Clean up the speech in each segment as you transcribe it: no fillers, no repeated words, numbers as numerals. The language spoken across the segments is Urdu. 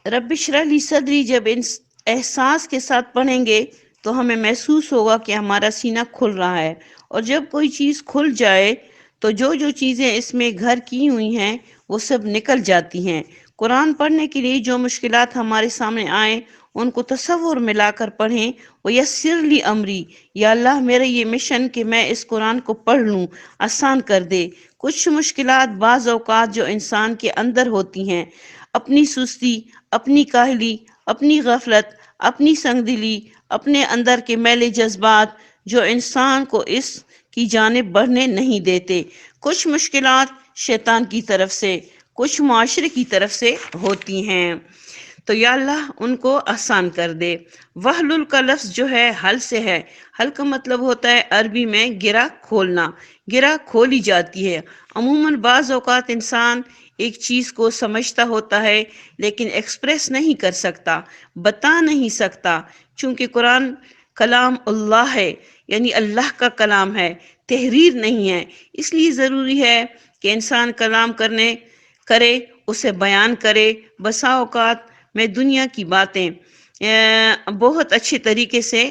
رب اشرح لی صدری جب احساس کے ساتھ پڑھیں گے تو ہمیں محسوس ہوگا کہ ہمارا سینہ کھل رہا ہے، اور جب کوئی چیز کھل جائے تو جو چیزیں اس میں گھر کی ہوئی ہیں وہ سب نکل جاتی ہیں۔ قرآن پڑھنے کے لیے جو مشکلات ہمارے سامنے آئیں ان کو تصور میں لا کر پڑھیں۔ وَيَسِّرْ لِي أَمْرِي، یا اللہ میرا یہ مشن کہ میں اس قرآن کو پڑھ لوں آسان کر دے۔ کچھ مشکلات بعض اوقات جو انسان کے اندر ہوتی ہیں، اپنی سستی، اپنی کاہلی، اپنی غفلت، اپنی سنگدلی، اپنے اندر کے میلے جذبات، جو انسان کو اس کی جانب بڑھنے نہیں دیتے۔ کچھ مشکلات شیطان کی طرف سے، کچھ معاشرے کی طرف سے ہوتی ہیں، تو یا اللہ ان کو آسان کر دے۔ وحلل کا لفظ جو ہے حل سے ہے۔ حل کا مطلب ہوتا ہے عربی میں گرہ کھولنا، گرہ کھولی جاتی ہے۔ عموماً بعض اوقات انسان ایک چیز کو سمجھتا ہوتا ہے لیکن ایکسپریس نہیں کر سکتا، بتا نہیں سکتا، چونکہ قرآن کلام اللہ ہے، یعنی اللہ کا کلام ہے، تحریر نہیں ہے۔ اس لیے ضروری ہے کہ انسان کلام کرے، اسے بیان کرے۔ بسا اوقات میں دنیا کی باتیں بہت اچھے طریقے سے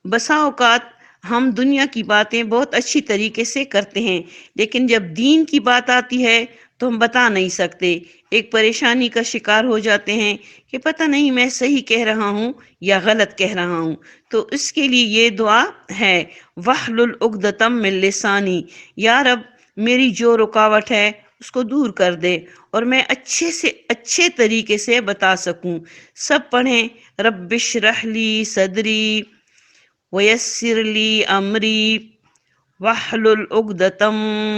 بسا اوقات ہم دنیا کی باتیں بہت اچھی طریقے سے کرتے ہیں، لیکن جب دین کی بات آتی ہے تو ہم بتا نہیں سکتے، ایک پریشانی کا شکار ہو جاتے ہیں کہ پتہ نہیں میں صحیح کہہ رہا ہوں یا غلط کہہ رہا ہوں۔ تو اس کے لیے یہ دعا ہے، وَحْلُلْ عُقْدَةً مِّن لِّسَانِي، یا رب میری جو رکاوٹ ہے اس کو دور کر دے اور میں اچھے سے اچھے طریقے سے بتا سکوں۔ سب پڑھیں، رب اشرح لی صدری ویسر لی امری واحلل عقدۃ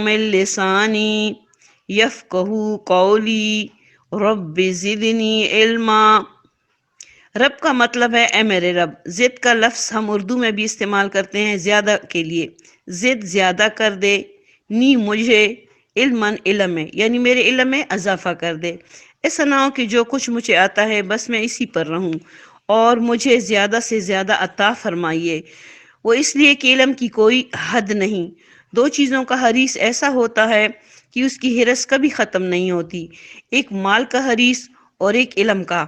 من لسانی یفقہوا قولی رب زدنی علما۔ رب کا مطلب ہے اے میرے رب۔ زد کا لفظ ہم اردو میں بھی استعمال کرتے ہیں زیادہ کے لیے، زد زیادہ کر دے، نی مجھے، علماً علم میں، یعنی میرے علم میں اضافہ کر دے۔ ایسا نہ ہو کہ جو کچھ مجھے آتا ہے بس میں اسی پر رہوں، اور مجھے زیادہ سے زیادہ عطا فرمائیے۔ وہ اس لیے کہ علم کی کوئی حد نہیں۔ دو چیزوں کا حریص ایسا ہوتا ہے کہ اس کی ہرس کبھی ختم نہیں ہوتی، ایک مال کا حریص اور ایک علم کا،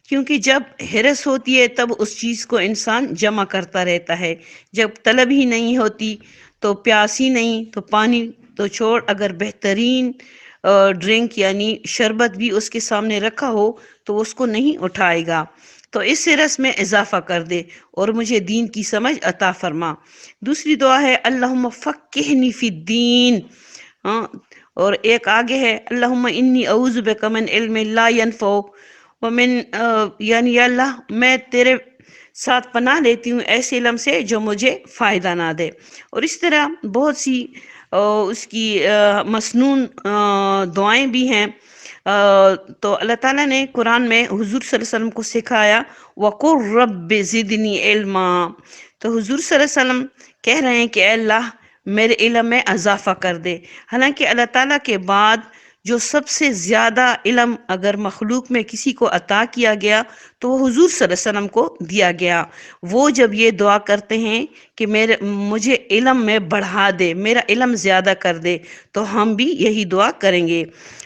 کیونکہ جب ہرس ہوتی ہے تب اس چیز کو انسان جمع کرتا رہتا ہے، جب طلب ہی نہیں ہوتی تو پیاس ہی نہیں تو پانی تو چھوڑ، اگر بہترین ڈرنک یعنی شربت بھی اس کے سامنے رکھا ہو تو وہ اس کو نہیں اٹھائے گا۔ تو اس ہرس میں اضافہ کر دے اور مجھے دین کی سمجھ عطا فرما۔ دوسری دعا ہے اللہم فقہنی فی الدین، اور ایک آگے ہے اللہم انی اعوذ بک من علم لا ینفع ومن یعنی یا اللہ میں تیرے ساتھ پناہ لیتی ہوں ایسے علم سے جو مجھے فائدہ نہ دے۔ اور اس طرح بہت سی اس کی مسنون دعائیں بھی ہیں۔ تو اللہ تعالیٰ نے قرآن میں حضور صلی اللہ علیہ وسلم کو سکھایا وَقُلْ رَبِّ زِدْنِي عِلْمًا، تو حضور صلی اللہ علیہ وسلم کہہ رہے ہیں کہ اے اللہ میرے علم میں اضافہ کر دے۔ حالانکہ اللہ تعالیٰ کے بعد جو سب سے زیادہ علم اگر مخلوق میں کسی کو عطا کیا گیا تو وہ حضور صلی اللہ علیہ وسلم کو دیا گیا۔ وہ جب یہ دعا کرتے ہیں کہ مجھے علم میں بڑھا دے، میرا علم زیادہ کر دے، تو ہم بھی یہی دعا کریں گے۔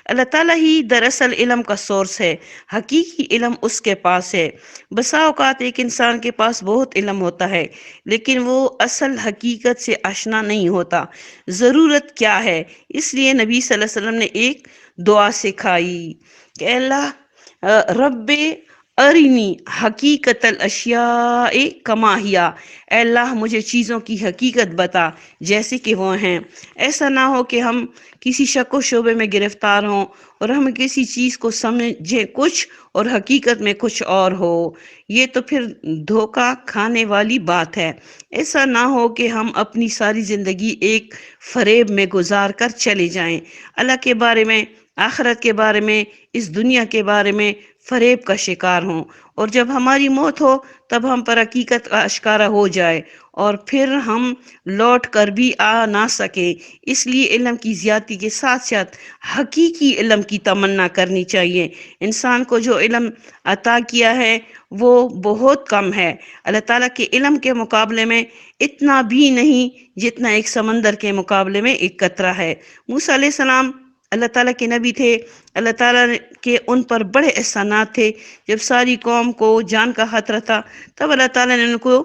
اللہ تعالیٰ ہی دراصل علم کا سورس ہے، حقیقی علم اس کے پاس ہے۔ بسا اوقات ایک انسان کے پاس بہت علم ہوتا ہے لیکن وہ اصل حقیقت سے آشنا نہیں ہوتا، ضرورت کیا ہے۔ اس لیے نبی صلی اللہ علیہ وسلم نے ایک دعا سکھائی کہ اے اللہ رب ارنی حقیقت الاشیاء کما ہی، اے اللہ مجھے چیزوں کی حقیقت بتا جیسے کہ وہ ہیں۔ ایسا نہ ہو کہ ہم کسی شک و شبے میں گرفتار ہوں اور ہم کسی چیز کو سمجھیں کچھ اور حقیقت میں کچھ اور ہو، یہ تو پھر دھوکہ کھانے والی بات ہے۔ ایسا نہ ہو کہ ہم اپنی ساری زندگی ایک فریب میں گزار کر چلے جائیں، اللہ کے بارے میں، آخرت کے بارے میں، اس دنیا کے بارے میں فریب کا شکار ہوں، اور جب ہماری موت ہو تب ہم پر حقیقت آشکارا ہو جائے اور پھر ہم لوٹ کر بھی آ نہ سکے۔ اس لیے علم کی زیادتی کے ساتھ ساتھ حقیقی علم کی تمنا کرنی چاہیے۔ انسان کو جو علم عطا کیا ہے وہ بہت کم ہے، اللہ تعالیٰ کے علم کے مقابلے میں اتنا بھی نہیں جتنا ایک سمندر کے مقابلے میں ایک قطرہ ہے۔ موسیٰ علیہ السلام اللہ تعالیٰ کے نبی تھے، اللہ تعالیٰ کے ان پر بڑے احسانات تھے. جب ساری قوم کو جان کا خطرہ تھا تب اللہ تعالیٰ نے ان کو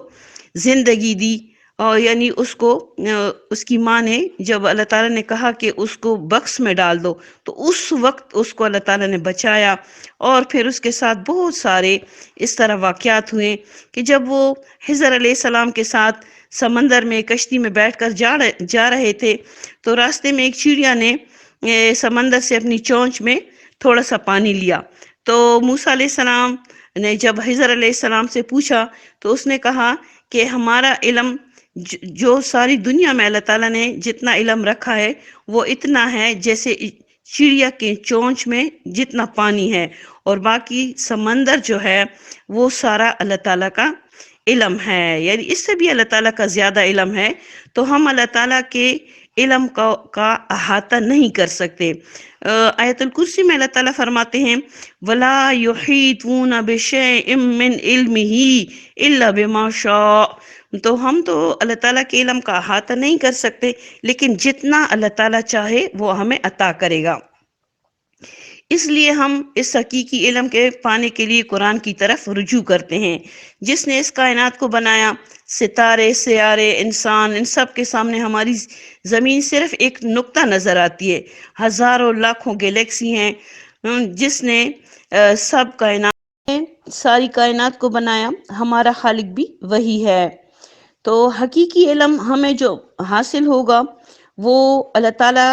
زندگی دی. اور یعنی اس کی ماں نے جب اللہ تعالیٰ نے کہا کہ اس کو بکس میں ڈال دو تو اس وقت اس کو اللہ تعالیٰ نے بچایا. اور پھر اس کے ساتھ بہت سارے اس طرح واقعات ہوئے کہ جب وہ خضر علیہ السلام کے ساتھ سمندر میں کشتی میں بیٹھ کر جا رہے تھے تو راستے میں ایک چڑیا نے سمندر سے اپنی چونچ میں تھوڑا سا پانی لیا. تو موسیٰ علیہ السلام نے جب خضر علیہ السلام سے پوچھا تو اس نے کہا کہ ہمارا علم جو ساری دنیا میں اللہ تعالیٰ نے جتنا علم رکھا ہے وہ اتنا ہے جیسے چڑیا کے چونچ میں جتنا پانی ہے، اور باقی سمندر جو ہے وہ سارا اللہ تعالیٰ کا علم ہے. یعنی اس سے بھی اللہ تعالیٰ کا زیادہ علم ہے. تو ہم اللہ تعالیٰ کے علم کا احاطہ نہیں کر سکتے. آیت الکرسی میں اللہ تعالیٰ فرماتے ہیں وَلَا يُحِيطُونَ بِشَيْءٍ مِّنْ عِلْمِهِ إِلَّا بِمَا شَاءَ. تو ہم تو اللہ تعالیٰ کے علم کا احاطہ نہیں کر سکتے، لیکن جتنا اللہ تعالیٰ چاہے وہ ہمیں عطا کرے گا. اس لیے ہم اس حقیقی علم کے پانے کے لیے قرآن کی طرف رجوع کرتے ہیں. جس نے اس کائنات کو بنایا، ستارے، سیارے، انسان، ان سب کے سامنے ہماری زمین صرف ایک نقطہ نظر آتی ہے. ہزاروں لاکھوں گیلیکسی ہیں. جس نے ساری کائنات کو بنایا، ہمارا خالق بھی وہی ہے. تو حقیقی علم ہمیں جو حاصل ہوگا وہ اللہ تعالیٰ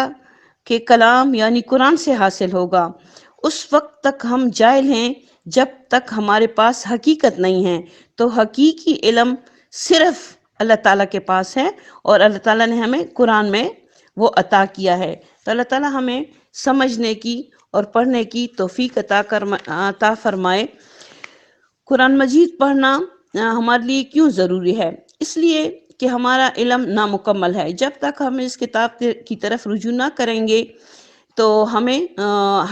کے کلام یعنی قرآن سے حاصل ہوگا. اس وقت تک ہم جاہل ہیں جب تک ہمارے پاس حقیقت نہیں ہے. تو حقیقی علم صرف اللہ تعالیٰ کے پاس ہے، اور اللہ تعالیٰ نے ہمیں قرآن میں وہ عطا کیا ہے. تو اللہ تعالیٰ ہمیں سمجھنے کی اور پڑھنے کی توفیق عطا فرمائے. قرآن مجید پڑھنا ہمارے لیے کیوں ضروری ہے؟ اس لیے کہ ہمارا علم نامکمل ہے. جب تک ہم اس کتاب کی طرف رجوع نہ کریں گے تو ہمیں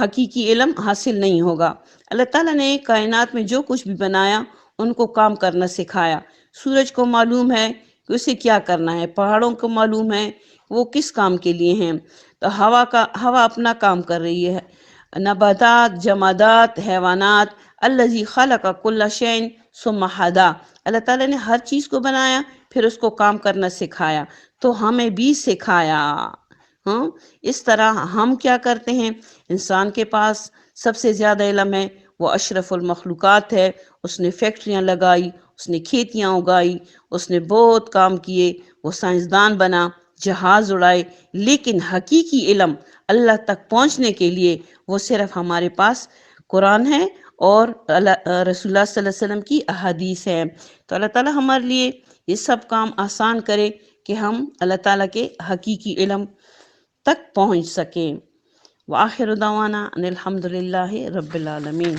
حقیقی علم حاصل نہیں ہوگا. اللہ تعالیٰ نے کائنات میں جو کچھ بھی بنایا ان کو کام کرنا سکھایا. سورج کو معلوم ہے کہ اسے کیا کرنا ہے، پہاڑوں کو معلوم ہے وہ کس کام کے لیے ہیں. تو ہوا اپنا کام کر رہی ہے. نباتات، جمادات، حیوانات، الذی خلق کل شیء ثم ھدی. اللہ تعالیٰ نے ہر چیز کو بنایا پھر اس کو کام کرنا سکھایا. تو ہمیں بھی سکھایا. اس طرح ہم کیا کرتے ہیں؟ انسان کے پاس سب سے زیادہ علم ہے، وہ اشرف المخلوقات ہے. اس نے فیکٹریاں لگائی، اس نے کھیتیاں اگائی، اس نے بہت کام کیے، وہ سائنسدان بنا، جہاز اڑائے. لیکن حقیقی علم اللہ تک پہنچنے کے لیے وہ صرف ہمارے پاس قرآن ہے اور رسول اللہ صلی اللہ علیہ وسلم کی احادیث ہے. تو اللہ تعالیٰ ہمارے لیے یہ سب کام آسان کرے کہ ہم اللہ تعالیٰ کے حقیقی علم تک پہنچ سکیں. وآخر دعوانا ان الحمد للہ رب العالمین.